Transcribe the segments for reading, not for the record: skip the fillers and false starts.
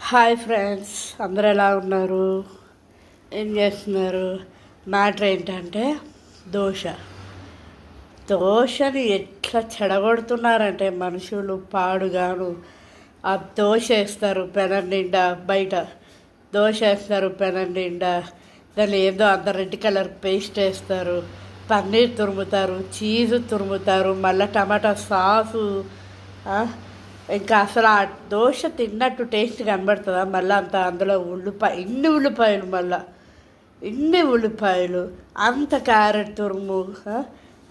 Hi friends, అందరూ ఎలా ఉన్నారు? ఏం చేస్తున్నారు? మ్యాటర్ ఏంటంటే దోశని ఎట్లా చెడగొడుతున్నారంటే మనుషులు పాడుగాను. ఆ దోశ వేస్తారు పెనం నిండా, బయట దోశ వేస్తారు పెనం నిండా, దాన్ని ఏదో అంత రెడ్ కలర్ పేస్ట్ వేస్తారు, పన్నీర్ తురుముతారు, చీజు తురుముతారు, మళ్ళీ టమాటా సాసు. ఇంకా అసలు ఆ దోశ తిన్నట్టు టేస్ట్ కనబడుతుందా? మళ్ళీ అందులో ఇన్ని ఉల్లిపాయలు, అంత క్యారెట్ తురుము,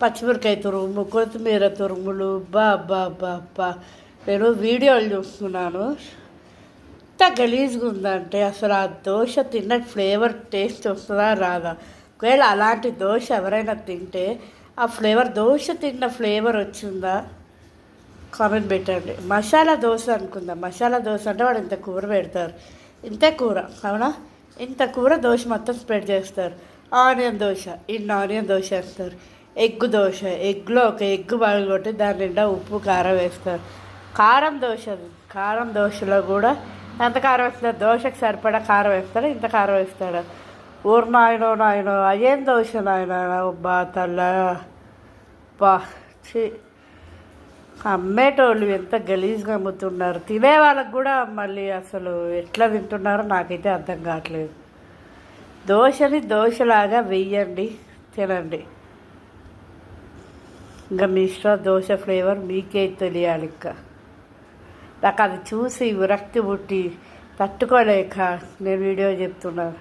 పచ్చిమిరకాయ తురుము, కొత్తిమీర తురుములు. బా నేను వీడియోలు చూస్తున్నాను. ఎంత గలీజ్గా ఉందంటే అసలు ఆ దోశ తిన్నట్టు ఫ్లేవర్ టేస్ట్ వస్తుందా రాదా? ఒకవేళ అలాంటి దోశ ఎవరైనా తింటే ఆ ఫ్లేవర్, దోశ తిన్న ఫ్లేవర్ వచ్చిందా? కామెంట్ పెట్టండి. మసాలా దోశ అనుకుందాం. మసాలా దోశ అంటే వాడు ఇంత కూర పెడతారు, ఇంతే కూర, అవునా? ఇంత కూర దోశ మొత్తం స్ప్రెడ్ చేస్తారు. ఆనియన్ దోశ, ఆనియన్ దోశ వేస్తారు. ఎగ్ దోశ, ఎగ్లో ఒక ఎగ్ పగలగొట్టి దాని నిండా ఉప్పు కారం వేస్తారు. కారం దోశలో కూడా ఎంత కారం వేస్తారు? దోశకు సరిపడా కారం వేస్తాడు, ఇంత కారం వేస్తాడు. ఊరు నాయనో అయ్యేం దోశ నాయన, బా తల్ల బా ఛీ. అమ్మేటోళ్ళు ఎంత గలీజ్గా అమ్ముతున్నారు. తినే వాళ్ళకు కూడా మళ్ళీ అసలు ఎట్లా తింటున్నారో నాకైతే అర్థం కావట్లేదు. దోశని దోశలాగా వెయ్యండి, తినండి. ఇంకా మీ ఇష్టం, దోశ ఫ్లేవర్ మీకే తెలియాలి. ఇంకా నాకు అది చూసి విరక్తి పుట్టి తట్టుకోలేక నేను వీడియో చెప్తున్నాను.